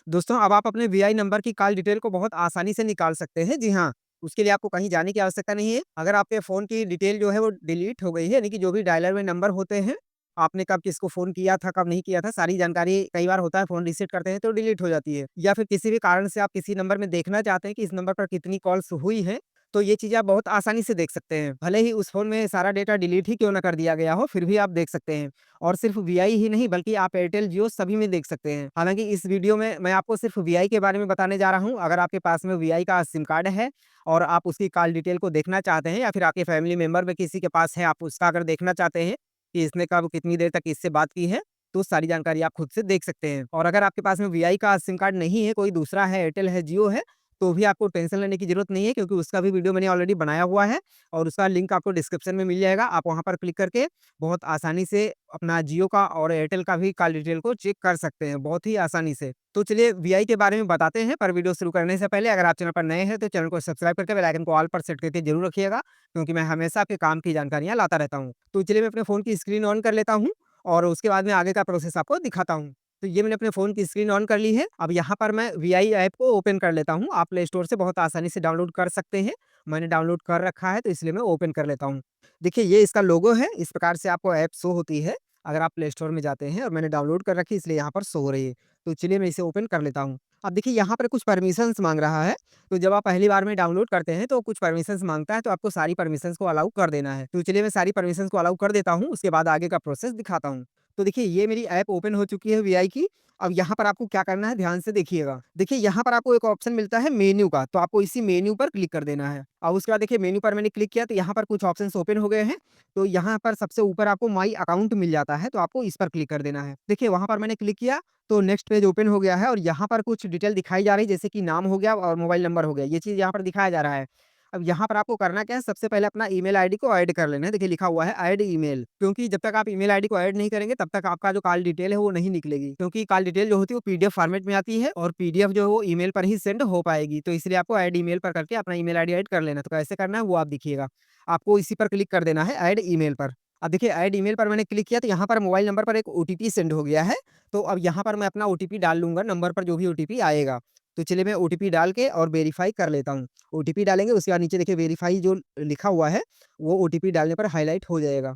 दोस्तों, अब आप अपने वीआई नंबर की कॉल डिटेल को बहुत आसानी से निकाल सकते हैं। जी हाँ, उसके लिए आपको कहीं जाने की आवश्यकता नहीं है। अगर आपके फ़ोन की डिटेल जो है वो डिलीट हो गई है, यानी कि जो भी डायलर में नंबर होते हैं, आपने कब किसको फ़ोन किया था, कब नहीं किया था, सारी जानकारी कई बार होता है फ़ोन रीसेट करते हैं तो डिलीट हो जाती है। या फिर किसी भी कारण से आप किसी नंबर में देखना चाहते हैं कि इस नंबर पर कितनी कॉल्स हुई हैं, तो ये चीज़ें आप बहुत आसानी से देख सकते हैं। भले ही उस फ़ोन में सारा डेटा डिलीट ही क्यों ना कर दिया गया हो, फिर भी आप देख सकते हैं। और सिर्फ वीआई ही नहीं बल्कि आप एयरटेल, जियो सभी में देख सकते हैं। हालाँकि इस वीडियो में मैं आपको सिर्फ वीआई के बारे में बताने जा रहा हूँ। अगर आपके पास में वीआई का सिम कार्ड है और आप उसकी कॉल डिटेल को देखना चाहते हैं या फिर आपके फैमिली मेंबर में किसी के पास है, आप उसका अगर देखना चाहते हैं कि इसने कब कितनी देर तक इससे बात की है, तो सारी जानकारी आप खुद से देख सकते हैं। और अगर आपके पास में वीआई का सिम कार्ड नहीं है, कोई दूसरा है, एयरटेल है, जियो है, तो भी आपको टेंशन लेने की ज़रूरत नहीं है क्योंकि उसका भी वीडियो मैंने ऑलरेडी बनाया हुआ है और उसका लिंक आपको डिस्क्रिप्शन में मिल जाएगा। आप वहाँ पर क्लिक करके बहुत आसानी से अपना जियो का और एयरटेल का भी कॉल डिटेल को चेक कर सकते हैं, बहुत ही आसानी से। तो चलिए वीआई के बारे में बताते हैं, पर वीडियो शुरू करने से पहले अगर आप चैनल पर नए हैं, तो चैनल को सब्सक्राइब करके बेल आइकन को ऑल पर सेट करके ज़रूर रखिएगा, क्योंकि मैं हमेशा आपके काम की जानकारियाँ लाता रहता हूँ। तो चलिए मैं अपने फ़ोन की स्क्रीन ऑन कर लेता हूँ और उसके बाद में आगे का प्रोसेस आपको दिखाता हूँ। तो ये मैंने अपने फ़ोन की स्क्रीन ऑन कर ली है। अब यहाँ पर मैं वीआई ऐप को ओपन कर लेता हूँ। आप प्ले स्टोर से बहुत आसानी से डाउनलोड कर सकते हैं। मैंने डाउनलोड कर रखा है, तो इसलिए मैं ओपन कर लेता हूँ। देखिए ये इसका लोगो है, इस प्रकार से आपको ऐप शो होती है, अगर आप प्ले स्टोर में जाते हैं और मैंने डाउनलोड कर रखी है इसलिए यहाँ पर शो हो रही है। तो चलिए मैं इसे ओपन कर लेता हूँ। अब देखिए यहाँ पर कुछ परमिशंस माँग रहा है, तो जब आप पहली बार में डाउनलोड करते हैं तो कुछ परमिशंस माँगता है, तो आपको सारी परमिशंस को अलाउ कर देना है। तो चलिए मैं सारी परमिशंस को अलाउ कर देता हूँ, उसके बाद आगे का प्रोसेस दिखाता हूँ। तो देखिए ये मेरी ऐप ओपन हो चुकी है वीआई की। अब यहाँ पर आपको क्या करना है, ध्यान से देखिएगा। देखिए यहाँ पर आपको एक ऑप्शन मिलता है मेन्यू का, तो आपको इसी मेन्यू पर क्लिक कर देना है। अब उसके बाद देखिए मेन्यू पर मैंने क्लिक किया तो यहाँ पर कुछ ऑप्शंस ओपन हो गए हैं। तो यहाँ पर सबसे ऊपर आपको माई अकाउंट मिल जाता है, तो आपको इस पर क्लिक कर देना है। देखिए वहाँ पर मैंने क्लिक किया तो नेक्स्ट पेज ओपन हो गया है और यहाँ पर कुछ डिटेल दिखाई जा रही है, जैसे कि नाम हो गया और मोबाइल नंबर हो गया। ये चीज़ यहाँ पर दिखाया जा रहा है। अब यहाँ पर आपको करना क्या है, सबसे पहले अपना ईमेल आईडी को ऐड कर लेना है। देखिए लिखा हुआ है ऐड ईमेल, क्योंकि जब तक आप ईमेल आईडी को ऐड नहीं करेंगे तब तक आपका जो कॉल डिटेल है वो नहीं निकलेगी, क्योंकि कॉल डिटेल जो होती है वो पीडीएफ फॉर्मेट में आती है और पीडीएफ जो है वो ईमेल पर ही सेंड हो पाएगी। तो इसलिए आपको ऐड ईमेल पर करके अपना ईमेल आईडी ऐड कर लेना है। तो कैसे करना है वो आप देखिएगा। आपको इसी पर क्लिक कर देना है ऐड ईमेल पर। अब देखिए ऐड ईमेल पर मैंने क्लिक किया तो यहाँ पर मोबाइल नंबर पर एक ओटीपी सेंड हो गया है। तो अब यहाँ पर मैं अपना ओटीपी डाल लूँगा, नंबर पर जो भी ओटीपी आएगा। तो चलिए मैं ओटीपी डाल के और वेरीफाई कर लेता हूँ। ओटीपी डालेंगे उसके बाद नीचे देखिए वेरीफाई जो लिखा हुआ है, वो ओटीपी डालने पर हाइलाइट हो जाएगा।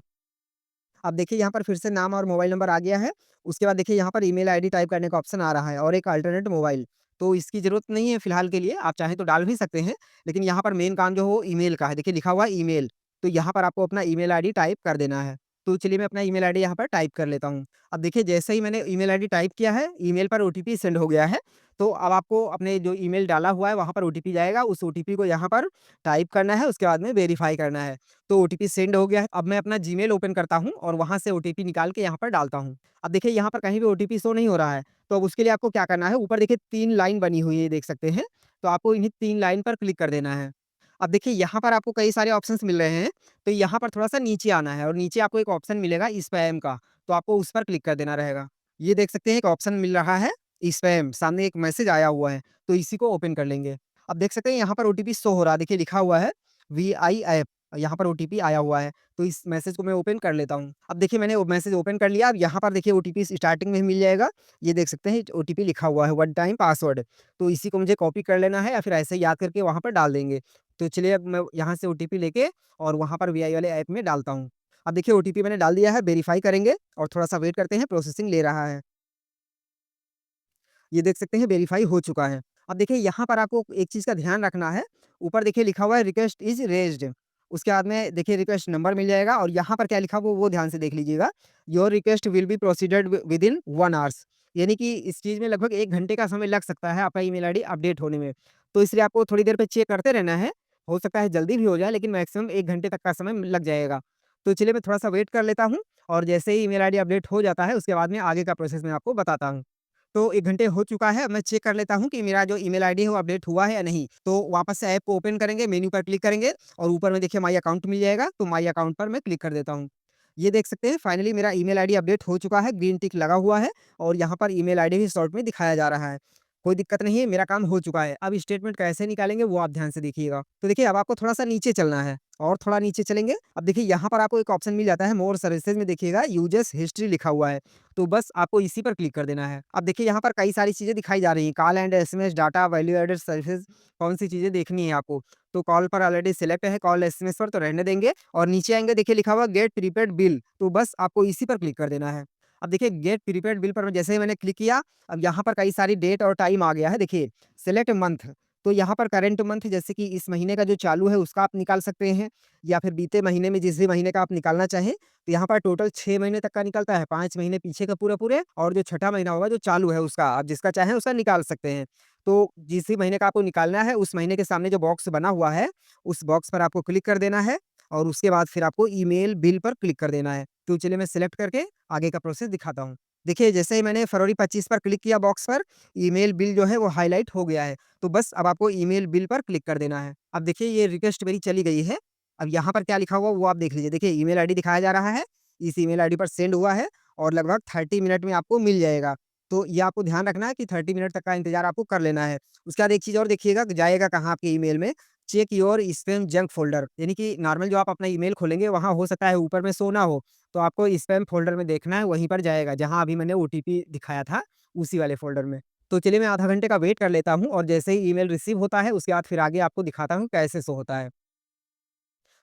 अब देखिए यहाँ पर फिर से नाम और मोबाइल नंबर आ गया है। उसके बाद देखिए यहाँ पर ईमेल आईडी टाइप करने का ऑप्शन आ रहा है और एक अल्टरनेट मोबाइल। तो इसकी ज़रूरत नहीं है फिलहाल के लिए, आप चाहें तो डाल भी सकते हैं। लेकिन यहाँ पर मेन काम जो हो ईमेल का है, देखिए लिखा हुआ है ईमेल। तो यहाँ पर आपको अपना ईमेल आईडी टाइप कर देना है। तो चलिए मैं अपना ईमेल आईडी यहाँ पर टाइप कर लेता हूँ। अब देखिए जैसे ही मैंने ईमेल आईडी टाइप किया है, ईमेल पर ओटीपी सेंड हो गया है। तो अब आपको अपने जो ईमेल डाला हुआ है वहाँ पर ओटीपी जाएगा, उस ओटीपी को यहाँ पर टाइप करना है, उसके बाद में वेरीफाई करना है। तो ओटीपी सेंड हो गया है। अब मैं अपना जीमेल ओपन करता हूँ और वहाँ से ओटीपी निकाल के यहाँ पर डालता हूँ। अब देखिए यहाँ पर कहीं भी ओटीपी शो नहीं हो रहा है, तो अब उसके लिए आपको क्या करना है, ऊपर देखिए 3 लाइन बनी हुई है, देख सकते हैं। तो आपको इन्हीं 3 लाइन पर क्लिक कर देना है। अब देखिए यहाँ पर आपको कई सारे ऑप्शंस मिल रहे हैं, तो यहाँ पर थोड़ा-सा नीचे आना है और नीचे आपको एक ऑप्शन मिलेगा स्पैम का, तो आपको उस पर क्लिक कर देना रहेगा। ये देख सकते हैं एक ऑप्शन मिल रहा है स्पैम, सामने एक मैसेज आया हुआ है, तो इसी को ओपन कर लेंगे। अब देख सकते हैं यहाँ पर ओटीपी शो हो रहा है, देखिए लिखा हुआ है वीआई ऐप, यहाँ पर ओटीपी आया हुआ है, तो इस मैसेज को मैं ओपन कर लेता हूँ। अब देखिए मैंने वो मैसेज ओपन कर लिया, अब यहाँ पर देखिए ओटीपी स्टार्टिंग में ही मिल जाएगा। ये देख सकते हैं ओटीपी लिखा हुआ है वन टाइम पासवर्ड, तो इसी को मुझे कॉपी कर लेना है या फिर ऐसे ही याद करके वहाँ पर डाल देंगे। तो चलिए अब मैं यहाँ से ओटीपी लेके और वहाँ पर वीआई वाले ऐप में डालता हूँ। अब देखिए ओटीपी मैंने डाल दिया है, वेरीफाई करेंगे और थोड़ा-सा वेट करते हैं, प्रोसेसिंग ले रहा है। ये देख सकते हैं वेरीफाई हो चुका है। अब देखिए यहाँ पर आपको एक चीज़ का ध्यान रखना है, ऊपर देखिए लिखा हुआ है रिक्वेस्ट इज़ रेज़्ड, उसके बाद में देखिए रिक्वेस्ट नंबर मिल जाएगा और यहाँ पर क्या लिखा हुआ वो ध्यान से देख लीजिएगा। Your request will be proceeded within 1 hours, यानी कि इस चीज़ में लगभग 1 घंटे का समय लग सकता है आपका ईमेल आईडी अपडेट होने में। तो इसलिए आपको थोड़ी देर पे चेक करते रहना है, हो सकता है जल्दी भी हो जाए लेकिन मैक्सिमम 1 घंटे तक का समय लग जाएगा। तो चलिए मैं थोड़ा-सा वेट कर लेता हूँ और जैसे ही ईमेल आईडी अपडेट हो जाता है उसके बाद में आगे का प्रोसेस मैं आपको बताता हूँ। तो 1 घंटे हो चुका है, अब मैं चेक कर लेता हूँ कि मेरा जो ईमेल आईडी है वो अपडेट हुआ है या नहीं। तो वापस से ऐप को ओपन करेंगे, मेन्यू पर क्लिक करेंगे और ऊपर में देखिए माई अकाउंट मिल जाएगा, तो माई अकाउंट पर मैं क्लिक कर देता हूँ। ये देख सकते हैं फाइनली मेरा ईमेल आईडी अपडेट हो चुका है, ग्रीन टिक लगा हुआ है और यहाँ पर ईमेल आईडी भी शॉर्ट में दिखाया जा रहा है। कोई दिक्कत नहीं है, मेरा काम हो चुका है। अब स्टेटमेंट कैसे निकालेंगे वो आप ध्यान से देखिएगा। तो देखिए अब आपको थोड़ा-सा नीचे चलना है और थोड़ा नीचे चलेंगे, अब देखिए यहाँ पर आपको एक ऑप्शन मिल जाता है मोर सर्विसेज़ में देखिएगा यूजेस हिस्ट्री लिखा हुआ है। तो बस आपको इसी पर क्लिक कर देना है। अब देखिए यहाँ पर कई सारी चीज़ें दिखाई जा रही हैं, call and SMS data, value added services कौन-सी चीज़ें देखनी है आपको। तो कॉल पर ऑलरेडी सिलेक्ट है, कॉल एसएमएस पर तो रहने देंगे और नीचे आएँगे देखिए लिखा हुआ गेट प्रीपेड बिल, तो बस आपको इसी पर क्लिक कर देना है। अब देखिए गेट प्रीपेड बिल पर जैसे ही मैंने क्लिक किया, अब यहाँ पर कई सारी डेट और टाइम आ गया है देखिए, सिलेक्ट मंथ, तो यहाँ पर करंट मंथ जैसे कि इस महीने का जो चालू है उसका आप निकाल सकते हैं या फिर बीते महीने में जिस भी महीने का आप निकालना चाहें, तो यहाँ पर टोटल 6 महीने तक का निकलता है, 5 महीने पीछे का पूरे-पूरे और जो छठा महीना होगा जो चालू है उसका, आप जिसका चाहें उसका निकाल सकते हैं। तो जिस भी महीने का आपको निकालना है, उस महीने के सामने जो बॉक्स बना हुआ है, उस बॉक्स पर आपको क्लिक कर देना है और उसके बाद फिर आपको ईमेल बिल पर क्लिक कर देना है। तो चलिए मैं सिलेक्ट करके आगे का प्रोसेस दिखाता हूँ। देखिए जैसे ही मैंने फरवरी 25 पर क्लिक किया बॉक्स पर, ईमेल बिल जो है वो हाइलाइट हो गया है। तो बस अब आपको ईमेल बिल पर क्लिक कर देना है। अब देखिए ये रिक्वेस्ट मेरी चली गई है। अब यहाँ पर क्या लिखा हुआ वो आप देख लीजिए। देखिए ईमेल आईडी दिखाया जा रहा है, इस ईमेल आईडी पर सेंड हुआ है और लगभग 30 मिनट में आपको मिल जाएगा। तो ये आपको ध्यान रखना है कि 30 मिनट तक का इंतज़ार आपको कर लेना है। उसके बाद एक चीज़ और देखिएगा कि जाएगा कहाँ आपके ईमेल में, check your spam junk folder, यानी कि नॉर्मल जो आप अपना ईमेल खोलेंगे वहाँ हो सकता है ऊपर में शो ना हो, तो आपको स्पैम फ़ोल्डर में देखना है, वहीं पर जाएगा जहाँ अभी मैंने ओटीपी दिखाया था, उसी वाले फ़ोल्डर में। तो चलिए मैं आधा घंटे का वेट कर लेता हूँ और जैसे ही ईमेल रिसीव होता है उसके बाद फिर आगे आपको दिखाता हूँ कैसे शो होता है।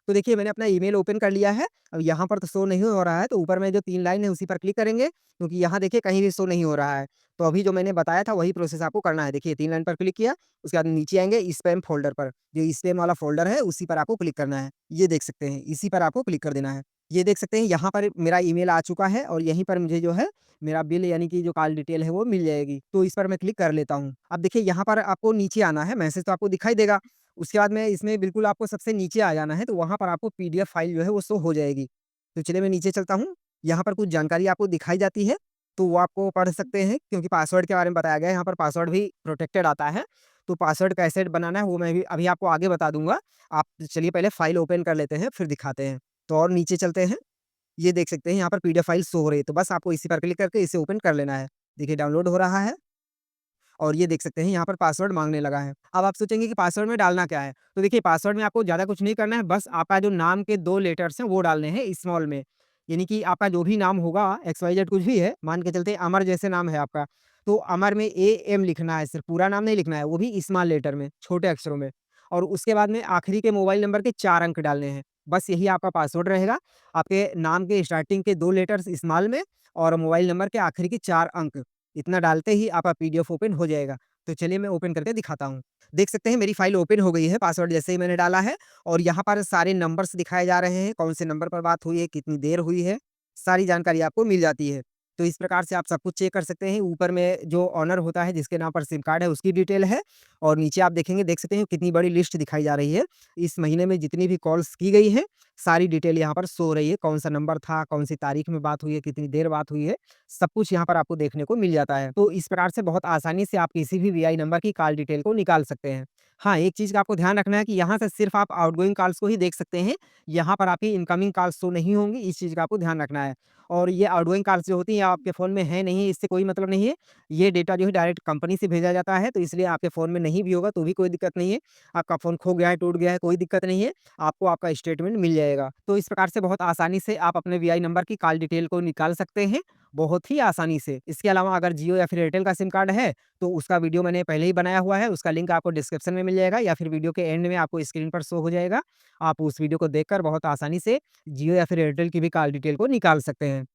तो देखिए मैंने अपना ईमेल ओपन कर लिया है। अब यहाँ पर तो शो नहीं हो रहा है, तो ऊपर में जो 3 लाइन है उसी पर क्लिक करेंगे, क्योंकि यहाँ देखिए कहीं भी शो नहीं हो रहा है। तो अभी जो मैंने बताया था वही प्रोसेस आपको करना है। देखिए 3 लाइन पर क्लिक किया, उसके बाद नीचे आएँगे स्पैम फ़ोल्डर पर, जो स्पैम वाला फ़ोल्डर है उसी पर आपको क्लिक करना है। ये देख सकते हैं, इसी पर आपको क्लिक कर देना है। ये देख सकते हैं यहाँ पर मेरा ईमेल आ चुका है और यहीं पर मुझे जो है मेरा बिल यानी कि जो कॉल डिटेल है वो मिल जाएगी। तो इस पर मैं क्लिक कर लेता हूँ। अब देखिए यहाँ पर आपको नीचे आना है, मैसेज तो आपको दिखाई देगा। उसके बाद में इसमें बिल्कुल आपको सबसे नीचे आ जाना है, तो वहाँ पर आपको पीडीएफ फाइल जो है वो शो हो जाएगी। तो चलिए मैं नीचे चलता हूँ, यहाँ पर कुछ जानकारी आपको दिखाई जाती है, तो वो आपको पढ़ सकते हैं क्योंकि पासवर्ड के बारे में बताया गया है, यहाँ पर पासवर्ड भी प्रोटेक्टेड आता है। तो पासवर्ड कैसे बनाना है वो मैं भी अभी आपको आगे बता दूँगा। आप चलिए पहले फाइल ओपन कर लेते हैं, फिर दिखाते हैं। तो और नीचे चलते हैं, ये देख सकते हैं यहाँ पर पीडीएफ फाइल शो हो रही है, तो बस आपको इसी पर क्लिक करके इसे ओपन कर लेना है। देखिए डाउनलोड हो रहा है। और ये देख सकते हैं यहाँ पर पासवर्ड माँगने लगा है। अब आप सोचेंगे कि पासवर्ड में डालना क्या है? तो देखिए पासवर्ड में आपको ज़्यादा कुछ नहीं करना है, बस आपका जो नाम के 2 लेटर्स हैं वो डालने हैं स्मॉल में। यानी कि आपका जो भी नाम होगा एक्स-वाई-ज़ेड कुछ भी है, मान के चलते हैं अमर जैसे नाम है आपका, तो अमर में ए-एम लिखना है सिर्फ़, पूरा नाम नहीं लिखना है, वो भी स्मॉल लेटर में, छोटे अक्षरों में। और उसके बाद में आखिरी के मोबाइल नंबर के 4 अंक डालने हैं। बस यही आपका पासवर्ड रहेगा। आपके नाम के स्टार्टिंग के 2 लेटर्स स्मॉल में और मोबाइल नंबर के आखिरी के 4 अंक, इतना डालते ही आपका पीडीएफ ओपन हो जाएगा। तो चलिए मैं ओपन करके दिखाता हूँ। देख सकते हैं मेरी फ़ाइल ओपन हो गई है, पासवर्ड जैसे ही मैंने डाला है और यहाँ पर सारे नंबर्स दिखाए जा रहे हैं, कौन से नंबर पर बात हुई है, कितनी देर हुई है, सारी जानकारी आपको मिल जाती है। तो इस प्रकार से आप सब कुछ चेक कर सकते हैं। ऊपर में जो ओनर होता है जिसके नाम पर सिम कार्ड है उसकी डिटेल है और नीचे आप देखेंगे देख सकते हैं कितनी बड़ी लिस्ट दिखाई जा रही है। इस महीने में जितनी भी कॉल्स की गई हैं, सारी डिटेल यहाँ पर शो हो रही है। कौन-सा नंबर था, कौन-सी तारीख में बात हुई है, कितनी देर बात हुई है, सब कुछ यहाँ पर आपको देखने को मिल जाता है। तो इस प्रकार से बहुत आसानी से आप किसी भी वीआई नंबर की कॉल डिटेल को निकाल सकते हैं। हाँ, एक चीज़ का आपको ध्यान रखना है कि यहाँ से सिर्फ़ आप आउटगोइंग कॉल्स को ही देख सकते हैं। यहाँ पर आपकी इनकमिंग कॉल्स शो नहीं होंगी, इस चीज़ का आपको ध्यान रखना है। और ये आउटगोइंग कॉल्स जो होती हैं आपके फ़ोन में है नहीं, इससे कोई मतलब नहीं है। ये डेटा जो है डायरेक्ट कंपनी से भेजा जाता है, तो इसलिए आपके फ़ोन में नहीं भी होगा तो भी कोई दिक्कत नहीं है। आपका फ़ोन खो गया है, टूट गया है, कोई दिक्कत नहीं है। आपको आपका स्टेटमेंट मिल जाएगा। तो इस प्रकार से बहुत आसानी से आप अपने वीआई नंबर की कॉल डिटेल को निकाल सकते हैं, बहुत ही आसानी से। इसके अलावा अगर जियो या फिर एयरटेल का सिम कार्ड है, तो उसका वीडियो मैंने पहले ही बनाया हुआ है, उसका लिंक आपको डिस्क्रिप्शन में मिल जाएगा या फिर वीडियो के एंड में आपको स्क्रीन पर शो हो जाएगा। आप उस वीडियो को देखकर बहुत आसानी से जियो या फिर एयरटेल की भी कॉल डिटेल को निकाल सकते हैं।